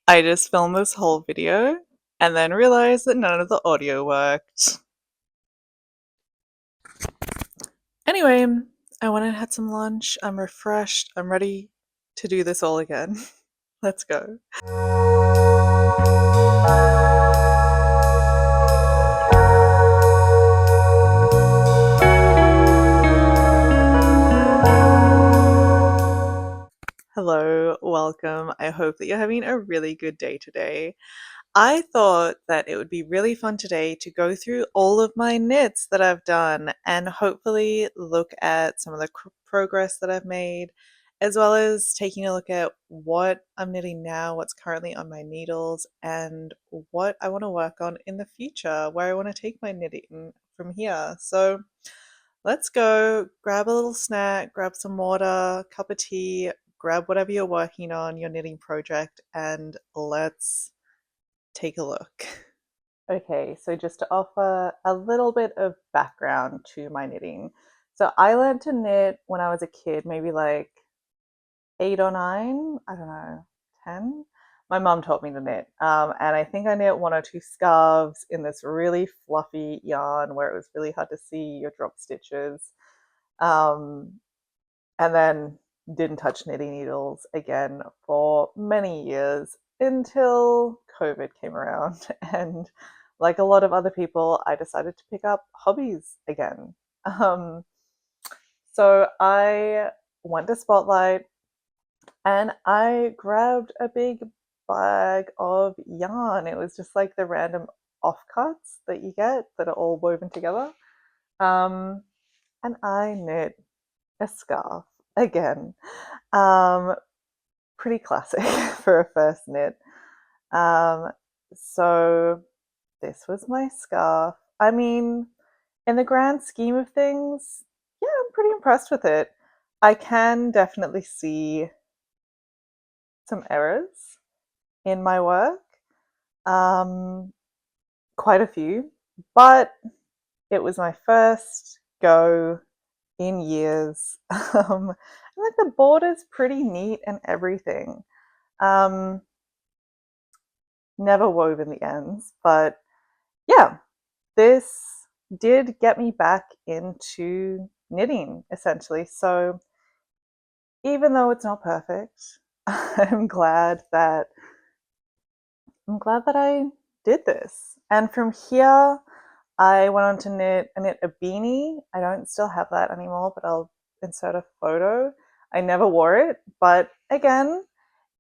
I just filmed this whole video and then realized that none of the audio worked. Anyway, I went and had some lunch. I'm refreshed. I'm ready to do this all again. Let's go. Hello, welcome. I hope that you're having a really good day today. I thought that it would be really fun today to go through all of my knits that I've done and hopefully look at some of the progress that I've made, as well as taking a look at what I'm knitting now, what's currently on my needles, and what I want to work on in the future, where I want to take my knitting from here. So let's go grab a little snack, grab some water, cup of tea, grab whatever you're working on, your knitting project, and let's take a look. Okay, so just to offer a little bit of background to my knitting. So I learned to knit when I was a kid, maybe like 8 or 9, I don't know, 10. My mum taught me to knit, and I think I knit 1 or 2 scarves in this really fluffy yarn where it was really hard to see your drop stitches, um, and then didn't touch knitting needles again for many years until COVID came around. And like a lot of other people, I decided to pick up hobbies again. Um, so I went to Spotlight and I grabbed a big bag of yarn. It was just like the random offcuts that you get that are all woven together. Um, and I knit a scarf again. Um, Pretty classic for a first knit. Um, so this was my scarf. I mean, in the grand scheme of things, yeah, I'm pretty impressed with it. I can definitely see some errors in my work, um, quite a few, but it was my first go in years. Like the border's pretty neat and everything. Um, Never woven the ends, but yeah, this did get me back into knitting essentially. So even though it's not perfect, I'm glad that I did this. And from here, I went on to knit a beanie. I don't still have that anymore, but I'll insert a photo. I never wore it, but again,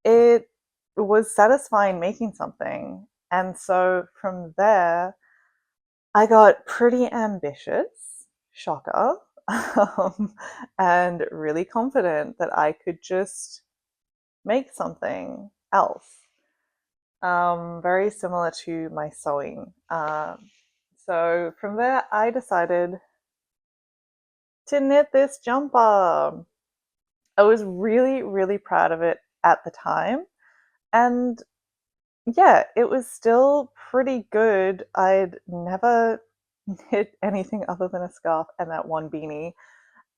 it was satisfying making something. And so from there, I got pretty ambitious, shocker, and really confident that I could just make something else. Very similar to my sewing. So from there, I decided to knit this jumper. I was really, really proud of it at the time. And yeah, it was still pretty good. I'd never knit anything other than a scarf and that one beanie.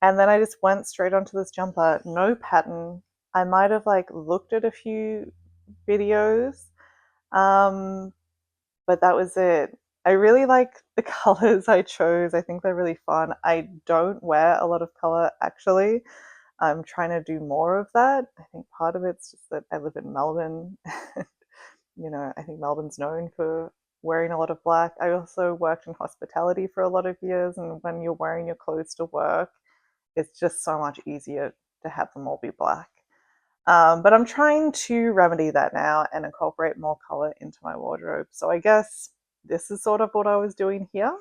And then I just went straight onto this jumper, no pattern. I might have like looked at a few videos, um, but that was it. I really like the colors I chose. I think they're really fun. I don't wear a lot of color actually. I'm trying to do more of that. I think part of it's just that I live in Melbourne. I think Melbourne's known for wearing a lot of black. I also worked in hospitality for a lot of years, and when you're wearing your clothes to work, it's just so much easier to have them all be black. But I'm trying to remedy that now and incorporate more color into my wardrobe. So I guess this is sort of what I was doing here.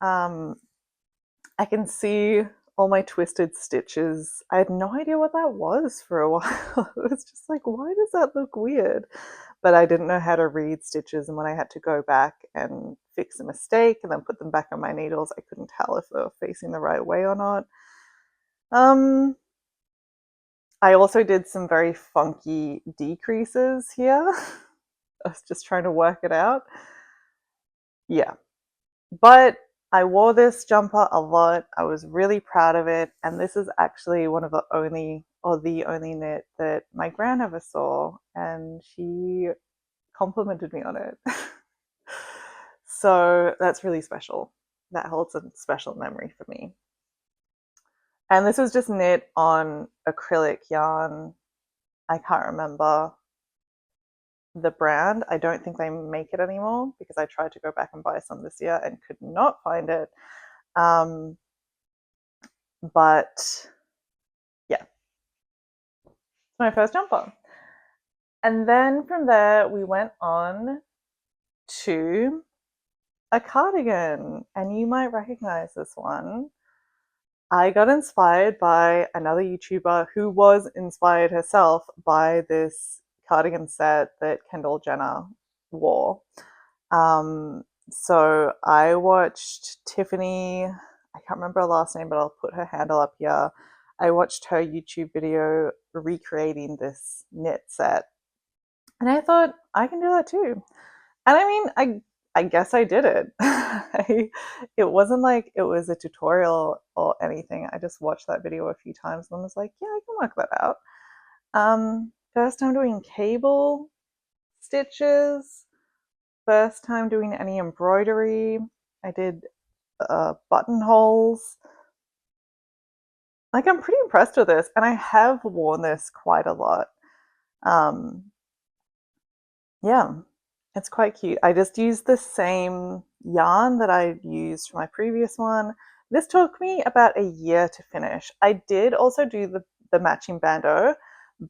Um, I can see all my twisted stitches. I had no idea what that was for a while. It was just like, why does that look weird? But I didn't know how to read stitches, and when I had to go back and fix a mistake and then put them back on my needles, I couldn't tell if they were facing the right way or not. I also did some very funky decreases here. I was just trying to work it out. Yeah, but I wore this jumper a lot. I was really proud of it, and this is actually one of the only or the only knit that my gran ever saw, and she complimented me on it. So that's really special. That holds a special memory for me. And this was just knit on acrylic yarn. I can't remember the brand. I don't think they make it anymore because I tried to go back and buy some this year and could not find it. Um, but yeah, it's my first jumper. And then from there, we went on to a cardigan, and you might recognize this one. I got inspired by another YouTuber who was inspired herself by this cardigan set that Kendall Jenner wore. So I watched Tiffany, I can't remember her last name, but I'll put her handle up here. I watched her YouTube video recreating this knit set, and I thought I can do that too. And I mean, I guess I did it. It wasn't like it was a tutorial or anything. I just watched that video a few times and was like, yeah, I can work that out. First time doing cable stitches, first time doing any embroidery. I did buttonholes. Like, I'm pretty impressed with this, and I have worn this quite a lot. Um, yeah, it's quite cute. I just used the same yarn that I used for my previous one. This took me about a year to finish. I did also do the matching bandeau,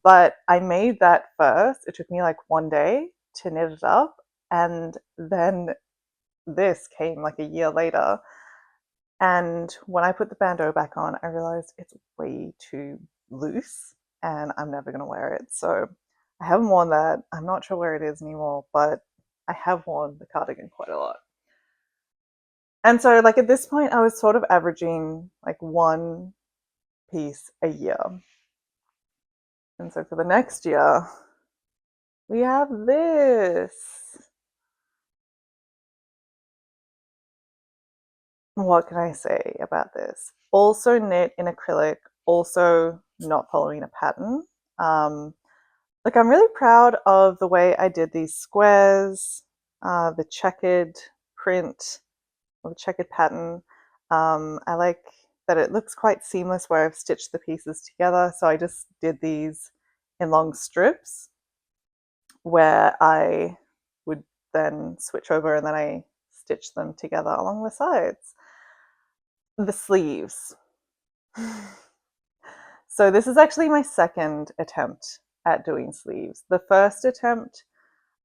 but I made that first. It took me like one day to knit it up, and then this came like a year later. And when I put the bandeau back on, I realized it's way too loose and I'm never going to wear it. So I haven't worn that. I'm not sure where it is anymore, but I have worn the cardigan quite a lot. And so, like, at this point, I was sort of averaging like one piece a year. And so for the next year, we have this. What can I say about this? Also knit in acrylic, also not following a pattern. Like, I'm really proud of the way I did these squares, the checkered print or the checkered pattern. I like that it looks quite seamless where I've stitched the pieces together. So I just did these in long strips where I would then switch over and then I stitch them together along the sides. The sleeves. So this is actually my second attempt at doing sleeves. The first attempt,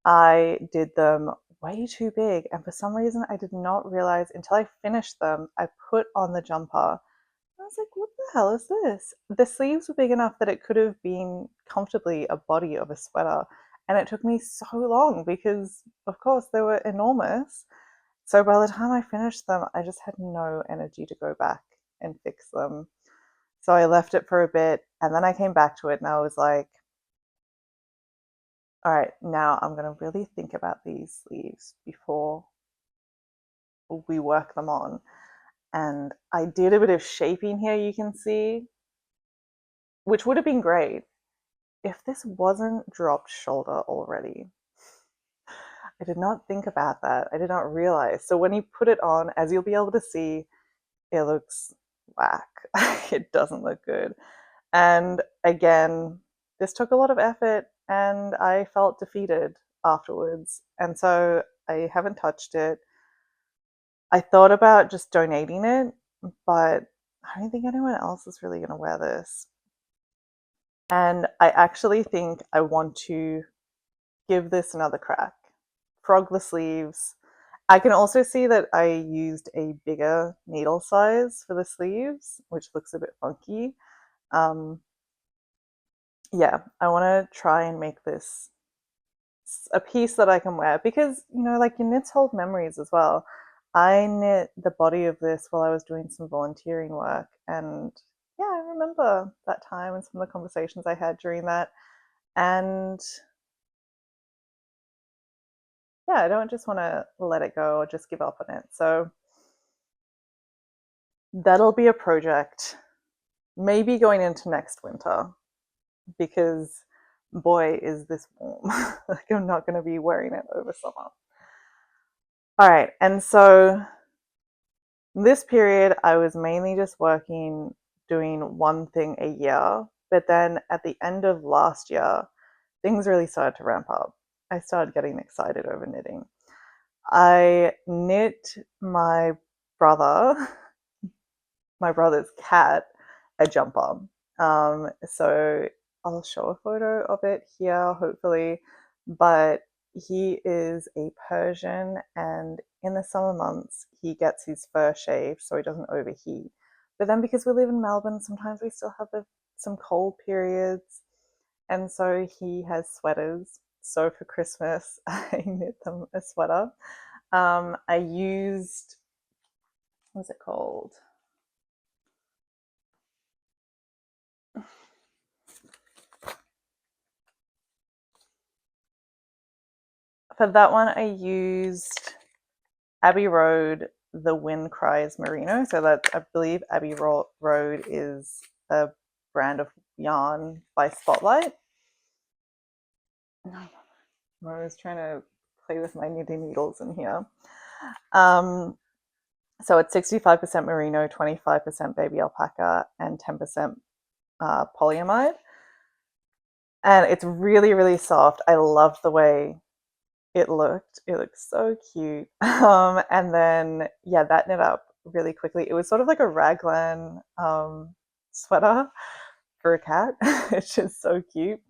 I did them way too big, and for some reason I did not realize until I finished them, I put on the jumper. I was like, what the hell is this? The sleeves were big enough that it could have been comfortably a body of a sweater, and it took me so long because, of course, they were enormous. So by the time I finished them, I just had no energy to go back and fix them. So I left it for a bit, and then I came back to it and I was like, all right, now I'm going to really think about these sleeves before we work them on. And I did a bit of shaping here, you can see, which would have been great if this wasn't dropped shoulder already. I did not think about that. I did not realize. So when you put it on, as you'll be able to see, it looks whack. It doesn't look good. And again, this took a lot of effort and I felt defeated afterwards. And so I haven't touched it. I thought about just donating it, but I don't think anyone else is really going to wear this. And I actually think I want to give this another crack. Frog the sleeves. I can also see that I used a bigger needle size for the sleeves, which looks a bit funky. Yeah, I want to try and make this a piece that I can wear because, you know, like, your knits hold memories as well. I knit the body of this while I was doing some volunteering work, and yeah, I remember that time and some of the conversations I had during that. And yeah, I don't just want to let it go or just give up on it. So that'll be a project maybe going into next winter. because boy, is this warm. Like, I'm not going to be wearing it over summer. All right, and so this period, I was mainly just working, doing one thing a year. But then at the end of last year, things really started to ramp up. I started getting excited over knitting. I knit brother, my brother's cat, a jumper. So I'll show a photo of it here, hopefully. But he is a Persian, and in the summer months, he gets his fur shaved so he doesn't overheat. But then, because we live in Melbourne, sometimes we still have some cold periods, and so he has sweaters. So for Christmas, I knit them a sweater. I used, what's it called? For that one, I used Abbey Road, The Wind Cries Merino. So that's, I believe Abbey Road is a brand of yarn by Spotlight. I was trying to play with my knitting needles in here. So it's 65% merino, 25% baby alpaca, and 10% polyamide. And it's really, really soft. I loved the way it looked. It looked so cute. And then, yeah, that knit up really quickly. It was sort of like a raglan sweater for a cat, which is so cute.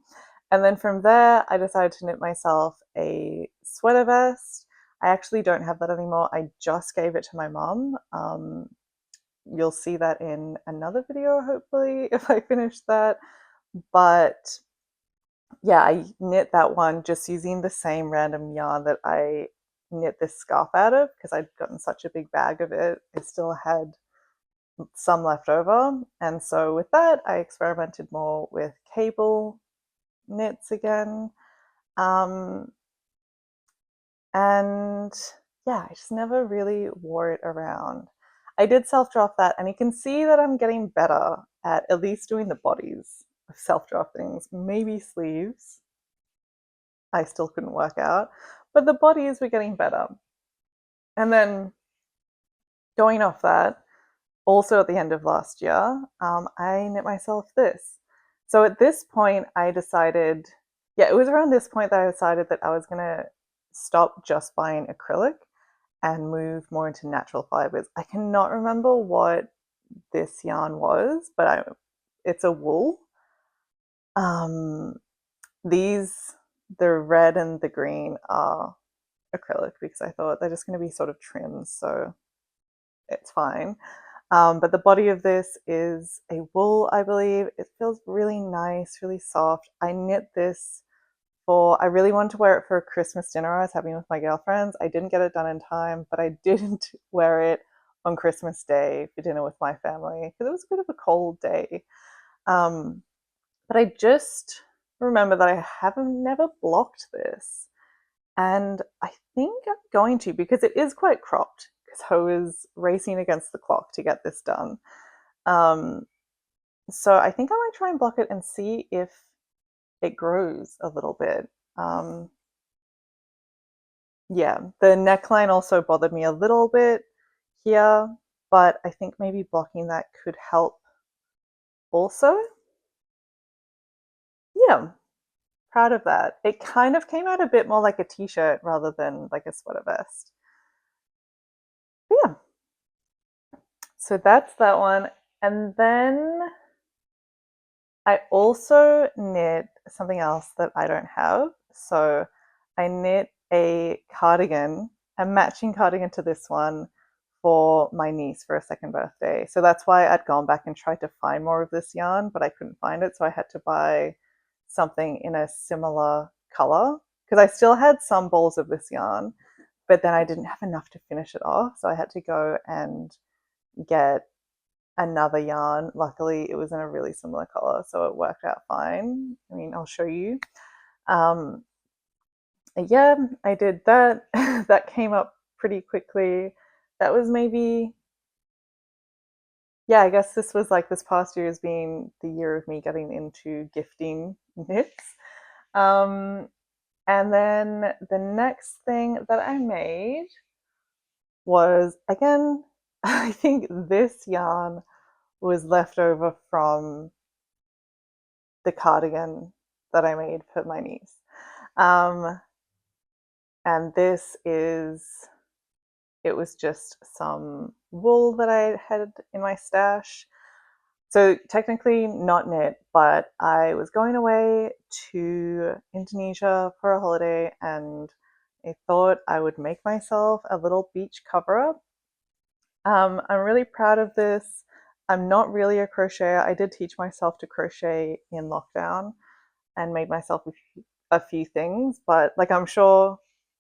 And then from there, I decided to knit myself a sweater vest. I actually don't have that anymore. I just gave it to my mom. You'll see that in another video, hopefully, if I finish that. But yeah, I knit that one just using the same random yarn that I knit this scarf out of, because I'd gotten such a big bag of it. I still had some left over. And so with that, I experimented more with cable knits again. Um, and yeah, I just never really wore it around. I did self draft that, and you can see that I'm getting better at least doing the bodies of self draft things, maybe sleeves. I still couldn't work out, but the bodies were getting better. And then going off that, also at the end of last year, I knit myself this. So at this point, I decided, yeah, it was around this point that I decided that I was going to stop just buying acrylic and move more into natural fibers. I cannot remember what this yarn was, but it's a wool. These, the red and the green, are acrylic because I thought they're just going to be sort of trims, so it's fine. But the body of this is a wool, I believe. It feels really nice, really soft. I knit this I really wanted to wear it for a Christmas dinner I was having with my girlfriends. I didn't get it done in time, but I didn't wear it on Christmas Day for dinner with my family because it was a bit of a cold day. But I just remember that I haven't never blocked this. And I think I'm going to, because it is quite cropped, because I was racing against the clock to get this done. So I think I might try and block it and see if it grows a little bit. Yeah, the neckline also bothered me a little bit here, but I think maybe blocking that could help also. Yeah, proud of that. It kind of came out a bit more like a t-shirt rather than like a sweater vest. But yeah, so that's that one. And then I also knit something else that I don't have. So I knit a cardigan, a matching cardigan to this one, for my niece for her second birthday. So that's why I'd gone back and tried to find more of this yarn, but I couldn't find it. So I had to buy something in a similar color because I still had some balls of this yarn, but then I didn't have enough to finish it off. So I had to go and get another yarn. Luckily, it was in a really similar color, so it worked out fine. I mean, I'll show you. Um, yeah, I did that. That came up pretty quickly. That was maybe yeah, I guess this was like this past year has been the year of me getting into gifting knits. Um, and then the next thing that I made was again, I think this yarn was left over from the cardigan that I made for my niece. Um, and this is, it was just some wool that I had in my stash. So technically not knit, but I was going away to Indonesia for a holiday and I thought I would make myself a little beach cover up. I'm really proud of this. I'm not really a crocheter. I did teach myself to crochet in lockdown and made myself a few things, but like I'm sure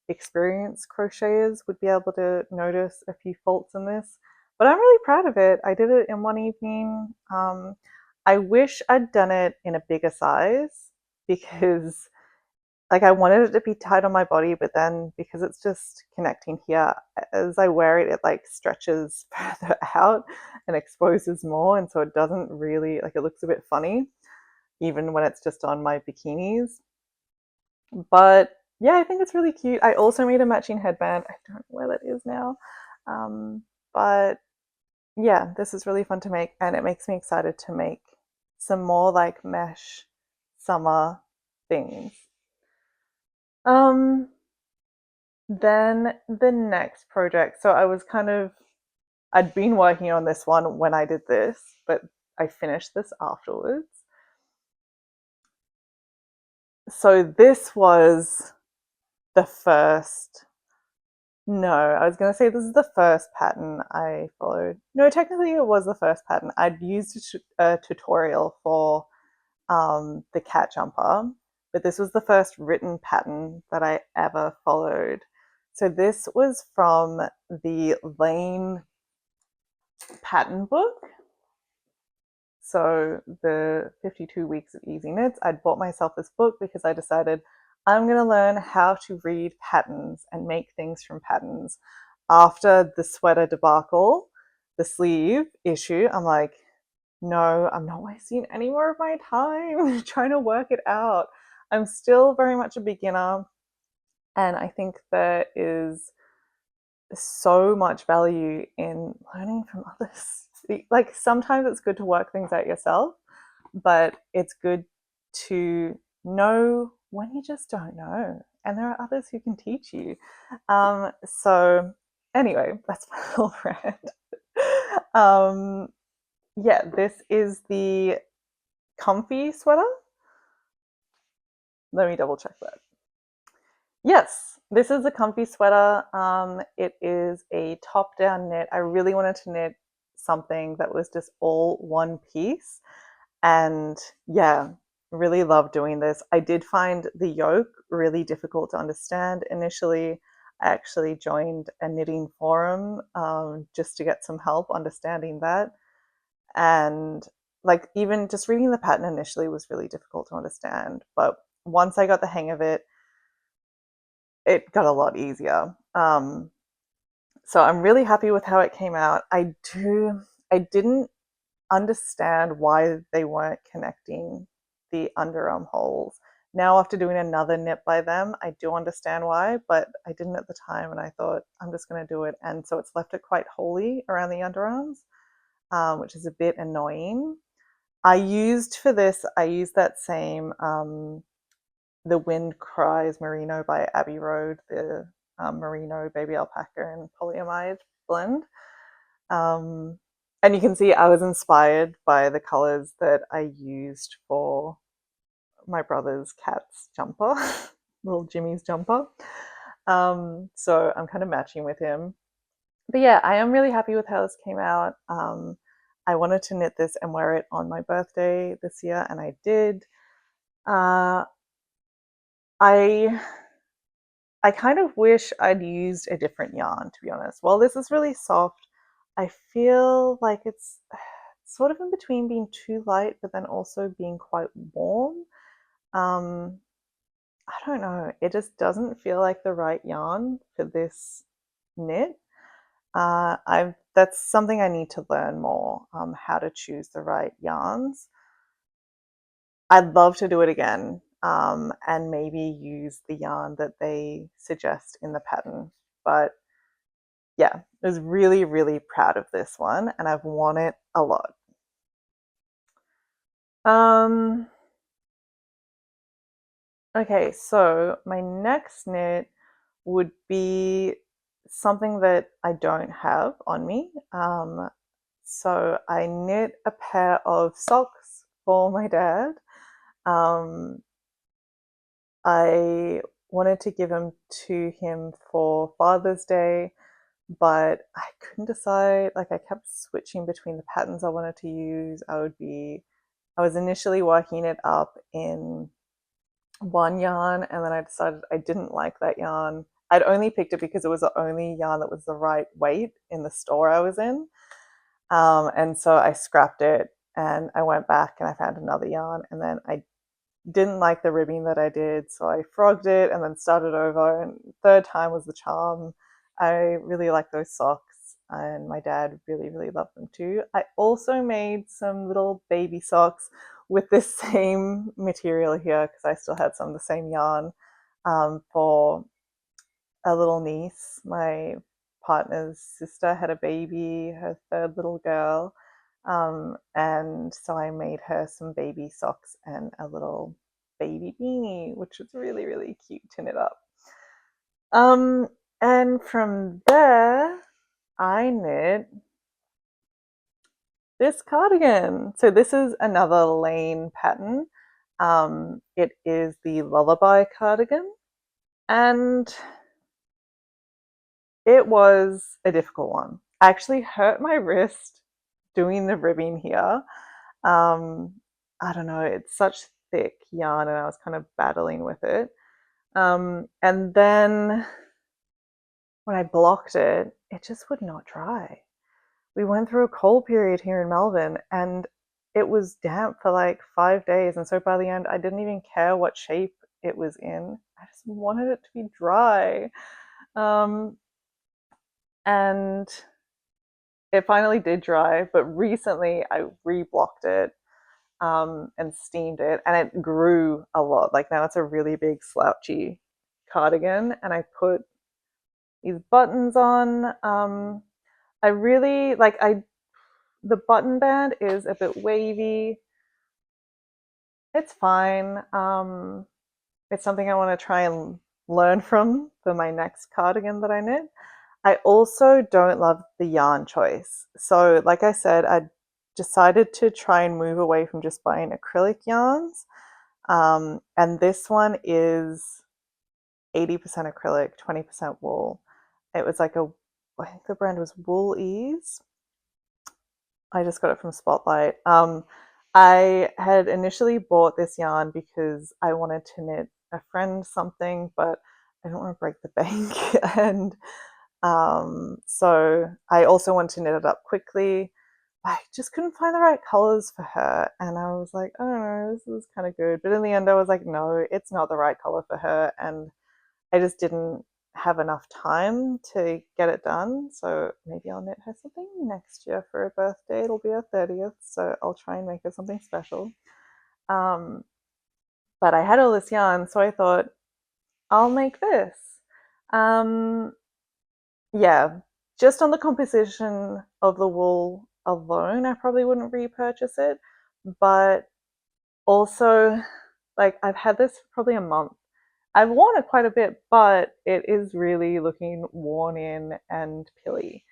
experienced crocheters would be able to notice a few faults in this. But I'm really proud of it. I did it in one evening. I wish I'd done it in a bigger size because like I wanted it to be tight on my body, but then because it's just connecting here, as I wear it, it like stretches further out and exposes more, and so it doesn't really like it looks a bit funny, even when it's just on my bikinis. But yeah, I think it's really cute. I also made a matching headband. I don't know where that is now, but yeah, this is really fun to make, and it makes me excited to make some more like mesh summer things. Um, Then the next project. So I was kind of, I'd been working on this one when I did this, but I finished this afterwards. So this was the first, no, I was going to say this is the first pattern I followed. No, technically it was the first pattern. I'd used a tutorial for the cat jumper, but this was the first written pattern that I ever followed. So this was from the Laine pattern book. So the 52 Weeks of Easy Knits, I'd bought myself this book because I decided I'm going to learn how to read patterns and make things from patterns. After the sweater debacle, the sleeve issue, I'm like, no, I'm not wasting any more of my time trying to work it out. I'm still very much a beginner, and I think there is so much value in learning from others. Like sometimes it's good to work things out yourself, but it's good to know when you just don't know. And there are others who can teach you. So anyway, that's my little rant. um, yeah, this is the comfy sweater. Let me double check that. Yes, this is a comfy sweater. It is a top-down knit. I really wanted to knit something that was just all one piece. And yeah, really love doing this. I did find the yoke really difficult to understand initially. I actually joined a knitting forum just to get some help understanding that. And like even just reading the pattern initially was really difficult to understand. But once I got the hang of it, it got a lot easier. So I'm really happy with how it came out. I didn't understand why they weren't connecting the underarm holes. Now, after doing another knit by them, I do understand why, but I didn't at the time, and I thought I'm just going to do it. And so it's left it quite holy around the underarms, which is a bit annoying. I used that same The Wind Cries Merino by Abbey Road, the merino baby alpaca and polyamide blend. Um, and you can see I was inspired by the colors that I used for my brother's cat's jumper, little Jimmy's jumper. So I'm kind of matching with him. But yeah, I am really happy with how this came out. I wanted to knit this and wear it on my birthday this year, and I did. Uh, I I kind of wish I'd used a different yarn, to be honest. While this is really soft, I feel like it's sort of in between being too light, but then also being quite warm. Um, I don't know. It just doesn't feel like the right yarn for this knit. I've that's something I need to learn more, how to choose the right yarns. I'd love to do it again, and maybe use the yarn that they suggest in the pattern. But yeah, I was really, really proud of this one, and I've worn it a lot. Okay, so my next knit would be something that I don't have on me. So I knit a pair of socks for my dad. Um, I wanted to give them to him for Father's Day, but I couldn't decide. Like, I kept switching between the patterns I wanted to use. I was initially working it up in one yarn, and then I decided I didn't like that yarn. I'd only picked it because it was the only yarn that was the right weight in the store I was in. And so I scrapped it and I went back and I found another yarn, and then I didn't like the ribbing that I did, so I frogged it and then started over, and third time was the charm. I really like those socks, and my dad really, really loved them too. I also made some little baby socks with this same material here because I still had some of the same yarn, for a little niece. My partner's sister had a baby, her third little girl. And so I made her some baby socks and a little baby beanie, which was really, really cute to knit up. Um, and from there, I knit this cardigan. So this is another Laine pattern. It is the Lullaby cardigan, and it was a difficult one. I actually hurt my wrist doing the ribbing here. Um, I don't know, it's such thick yarn and I was kind of battling with it. And then when I blocked it, it just would not dry. We went through a cold period here in Melbourne and it was damp for like 5 days. And so by the end, I didn't even care what shape it was in. I just wanted it to be dry. Um, and it finally did dry, but recently I reblocked it, and steamed it, and it grew a lot. Like, now it's a really big slouchy cardigan, and I put these buttons on. I really like the button band is a bit wavy. It's fine. It's something I want to try and learn from for my next cardigan that I knit. I also don't love the yarn choice. So, like I said, I decided to try and move away from just buying acrylic yarns. And this one is 80% acrylic, 20% wool. It was like I think the brand was Wool Ease. I just got it from Spotlight. I had initially bought this yarn because I wanted to knit a friend something, but I don't want to break the bank. And so I also wanted to knit it up quickly. I just couldn't find the right colors for her. And I was like, I don't know, this is kind of good. But in the end, I was like, no, it's not the right color for her. And I just didn't have enough time to get it done. So maybe I'll knit her something next year for her birthday. It'll be her 30th. So I'll try and make her something special. Um, but I had all this yarn. So I thought, I'll make this. Um, yeah, just on the composition of the wool alone, I probably wouldn't repurchase it. But also, like, I've had this for probably a month. I've worn it quite a bit, but it is really looking worn in and pilly.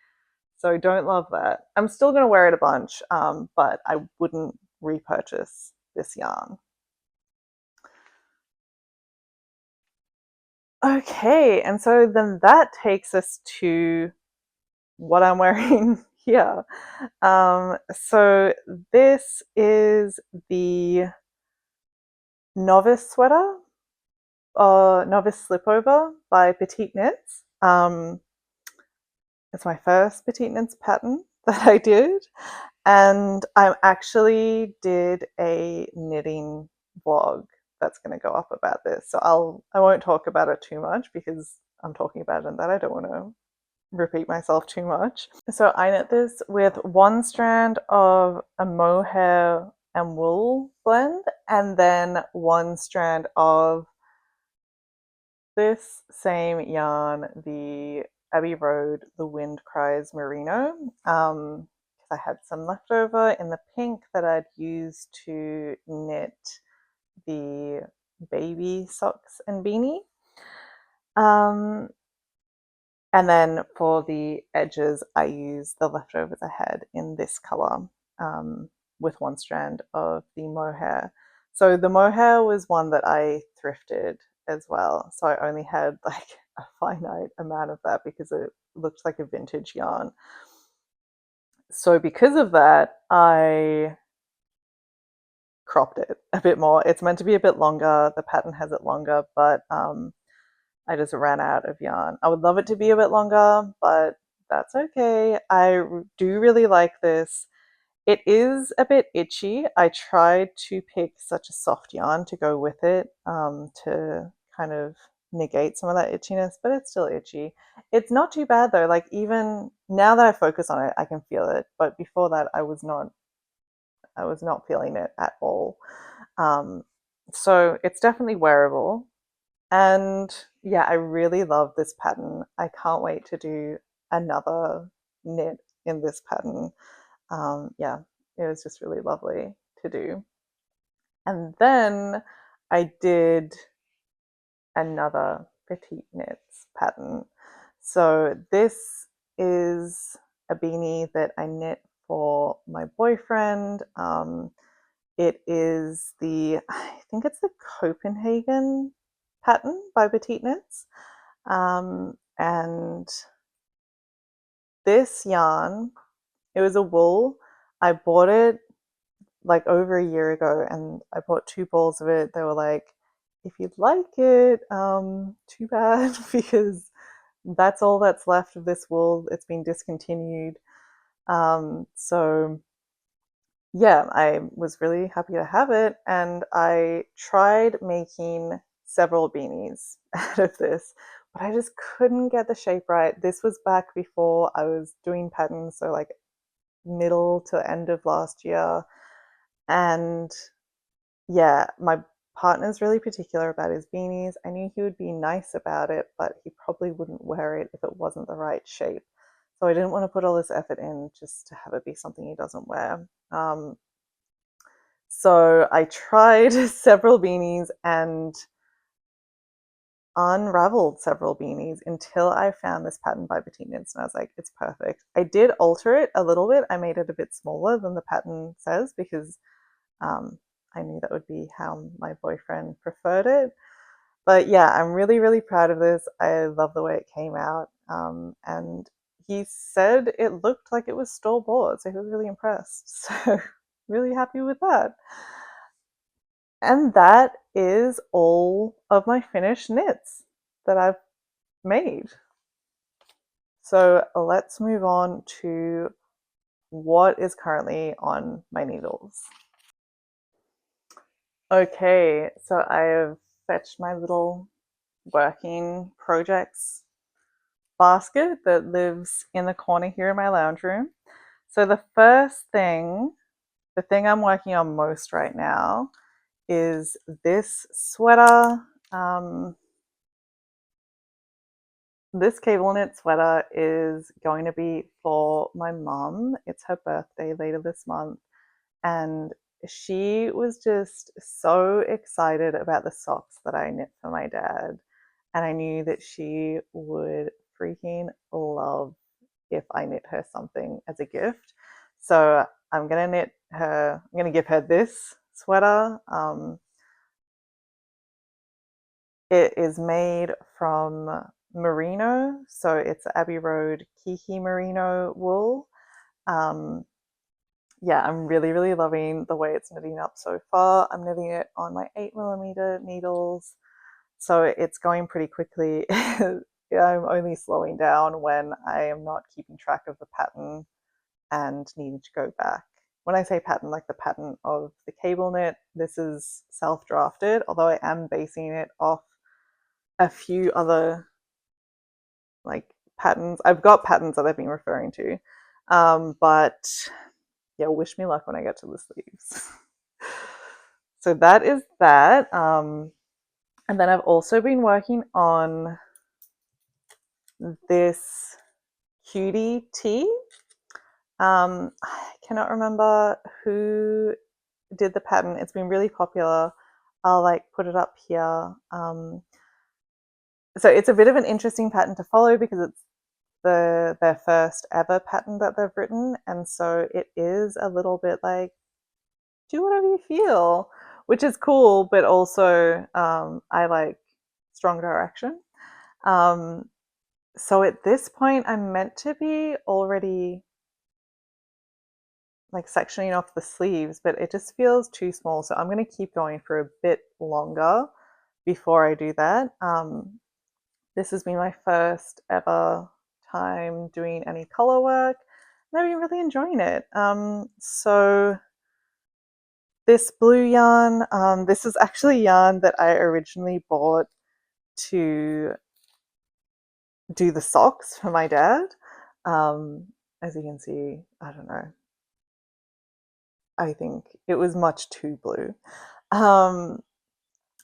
So don't love that. I'm still going to wear it a bunch, but I wouldn't repurchase this yarn. Okay, and so then that takes us to what I'm wearing here. So this is the novice sweater, novice slipover by Petite Knits. It's my first Petite Knits pattern that I did, and I actually did a knitting vlog that's going to go up about this. So I won't talk about it too much because I'm talking about it and that I don't want to repeat myself too much. So I knit this with one strand of a mohair and wool blend, and then one strand of this same yarn, the Abbey Road The Wind Cries Merino. I had some leftover in the pink that I'd used to knit the baby socks and beanie. And then for the edges, I used the leftovers I had in this color, with one strand of the mohair. So the mohair was one that I thrifted as well. So I only had like a finite amount of that because it looked like a vintage yarn. So because of that, I cropped it a bit more. It's meant to be a bit longer. The pattern has it longer, but I just ran out of yarn. I would love it to be a bit longer, but that's okay. I do really like this. It is a bit itchy. I tried to pick such a soft yarn to go with it, to kind of negate some of that itchiness, but it's still itchy. It's not too bad though. Like even now that I focus on it, I can feel it. But before that, I was not feeling it at all. Um, so it's definitely wearable. And yeah, I really love this pattern. I can't wait to do another knit in this pattern. Yeah, it was just really lovely to do. And then I did another petite knits pattern. So this is a beanie that I knit for my boyfriend. It is I think it's the Copenhagen pattern by Petite Knits. And this yarn, it was a wool. I bought it like over a year ago and I bought 2 balls of it. They were like, if you'd like it, too bad because that's all that's left of this wool. It's been discontinued. So yeah, I was really happy to have it, and I tried making several beanies out of this, but I just couldn't get the shape right. This was back before I was doing patterns, so like middle to end of last year. And yeah, my partner's really particular about his beanies. I knew he would be nice about it, but he probably wouldn't wear it if it wasn't the right shape. So I didn't want to put all this effort in just to have it be something he doesn't wear. So I tried several beanies and unraveled several beanies until I found this pattern by Petite Knits, and I was like, it's perfect. I did alter it a little bit. I made it a bit smaller than the pattern says because I knew that would be how my boyfriend preferred it. But yeah, I'm really, really proud of this. I love the way it came out. And he said it looked like it was store-bought, so he was really impressed. So really happy with that. And that is all of my finished knits that I've made. So let's move on to what is currently on my needles. Okay, so I have fetched my little working projects basket that lives in the corner here in my lounge room. So the first thing, the thing I'm working on most right now is this sweater. This cable knit sweater is going to be for my mum. It's her birthday later this month, and she was just so excited about the socks that I knit for my dad. And I knew that she would freaking love if I knit her something as a gift. So I'm gonna give her this sweater. It is made from merino, so it's Abbey Road Kiki merino wool. Yeah, I'm really, really loving the way it's knitting up so far. I'm knitting it on my 8mm needles, so it's going pretty quickly. I'm only slowing down when I am not keeping track of the pattern and needing to go back. When I say pattern, like the pattern of the cable knit, this is self-drafted, although I am basing it off a few other like patterns. I've got patterns that I've been referring to. But yeah, wish me luck when I get to the sleeves. So that is that. And then I've also been working on this cutie tee. I cannot remember who did the pattern. It's been really popular. I'll like put it up here. So it's a bit of an interesting pattern to follow because it's their first ever pattern that they've written, and so it is a little bit like do whatever you feel, which is cool, but also I like strong direction. So at this point, I'm meant to be already like sectioning off the sleeves, but it just feels too small. So I'm going to keep going for a bit longer before I do that. This has been my first ever time doing any color work, and I've been really enjoying it. So this blue yarn, this is actually yarn that I originally bought to do the socks for my dad. As you can see, I don't know, I think it was much too blue.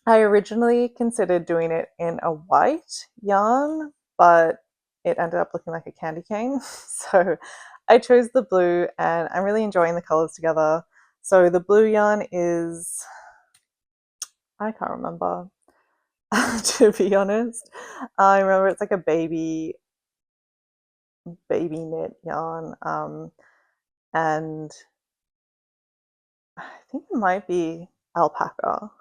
I originally considered doing it in a white yarn, but it ended up looking like a candy cane. So I chose the blue and I'm really enjoying the colors together. So the blue yarn is, I can't remember, to be honest. I remember it's like a baby knit yarn. And I think it might be alpaca.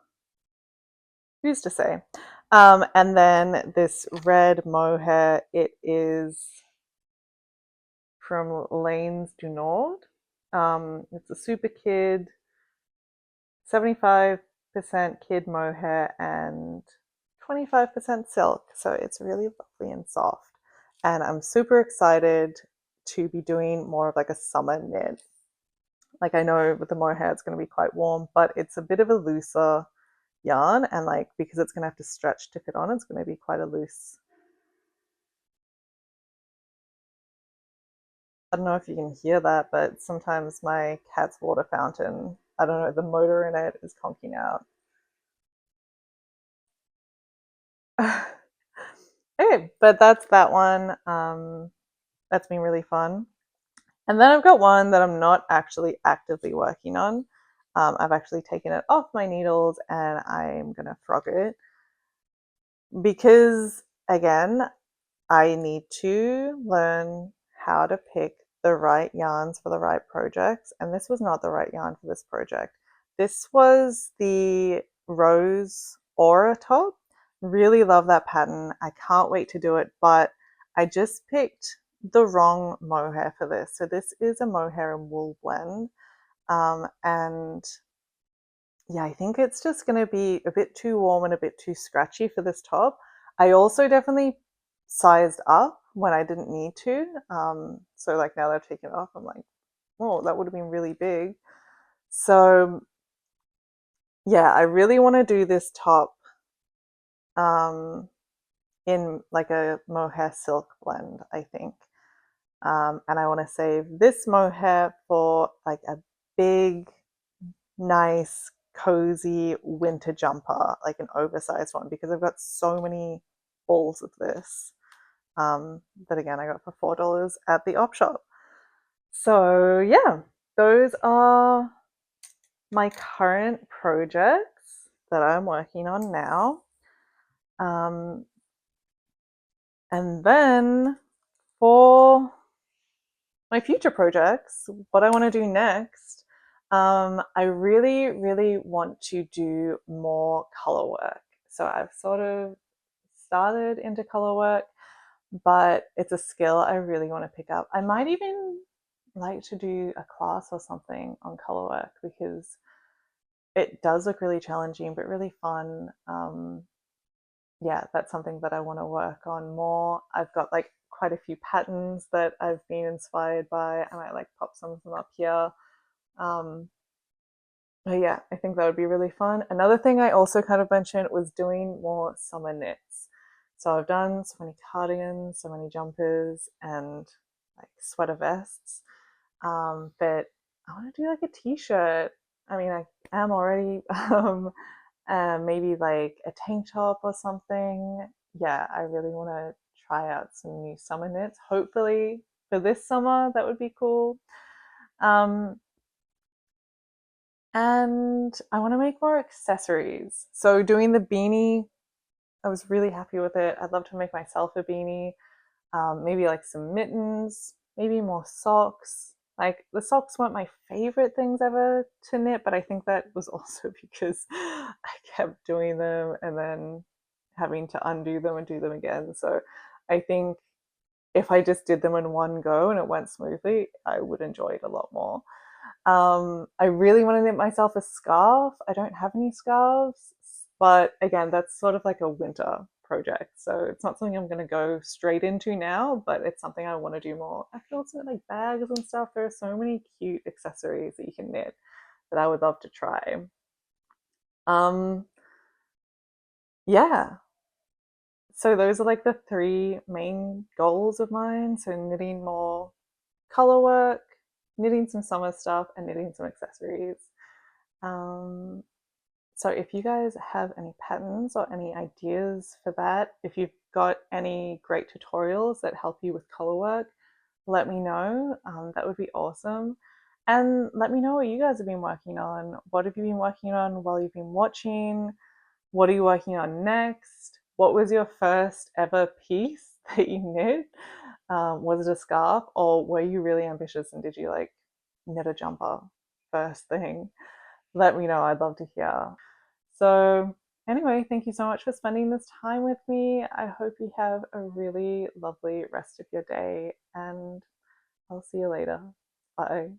Who's to say? And then this red mohair, it is from Laine's du Nord. It's a super kid, 75% kid mohair and 25% silk. So it's really lovely and soft. And I'm super excited to be doing more of like a summer knit. Like I know with the mohair it's going to be quite warm, but it's a bit of a looser yarn, and like because it's going to have to stretch to fit on, it's going to be quite a loose. I don't know if you can hear that, but sometimes my cat's water fountain, I don't know, the motor in it is conking out. Okay, but that's that one. That's been really fun. And then I've got one that I'm not actually actively working on. I've actually taken it off my needles and I'm gonna frog it because again, I need to learn how to pick the right yarns for the right projects, and this was not the right yarn for this project. This was the Rose Aura top. Really love that pattern. I can't wait to do it, but I just picked the wrong mohair for this. So this is a mohair and wool blend, and yeah, I think it's just going to be a bit too warm and a bit too scratchy for this top. I also definitely sized up when I didn't need to. So like now that I've taken it off, I'm like, oh, that would have been really big. So yeah, I really want to do this top in like a mohair silk blend, I think. And I want to save this mohair for like a big, nice, cozy winter jumper, like an oversized one, because I've got so many balls of this that again I got for $4 at the op shop. So yeah, those are my current projects that I'm working on now. And then for my future projects, what I want to do next, I really, really want to do more color work. So I've sort of started into color work, but it's a skill I really want to pick up. I might even like to do a class or something on color work because it does look really challenging but really fun. Yeah, that's something that I want to work on more. I've got like quite a few patterns that I've been inspired by. I might like pop some of them up here. But yeah, I think that would be really fun. Another thing I also kind of mentioned was doing more summer knits. So I've done so many cardigans, so many jumpers, and like sweater vests. But I want to do like a t-shirt. I mean, I am already, maybe like a tank top or something. Yeah, I really want to try out some new summer knits. Hopefully for this summer, that would be cool. Um, and I want to make more accessories. So doing the beanie, I was really happy with it. I'd love to make myself a beanie. Maybe like some mittens, maybe more socks. Like the socks weren't my favorite things ever to knit, but I think that was also because I kept doing them and then having to undo them and do them again. So I think if I just did them in one go and it went smoothly, I would enjoy it a lot more. I really want to knit myself a scarf. I don't have any scarves, but again, that's sort of like a winter project. So it's not something I'm going to go straight into now, but it's something I want to do more. I could also knit like bags and stuff. There are so many cute accessories that you can knit that I would love to try. Um, yeah. So those are like the three main goals of mine. So knitting more color work, knitting some summer stuff, and knitting some accessories. Um, So if you guys have any patterns or any ideas for that, if you've got any great tutorials that help you with color work, let me know. That would be awesome. And let me know what you guys have been working on. What have you been working on while you've been watching? What are you working on next? What was your first ever piece that you knit? Was it a scarf, or were you really ambitious and did you like knit a jumper first thing? Let me know. I'd love to hear. So, anyway, thank you so much for spending this time with me. I hope you have a really lovely rest of your day, and I'll see you later. Bye.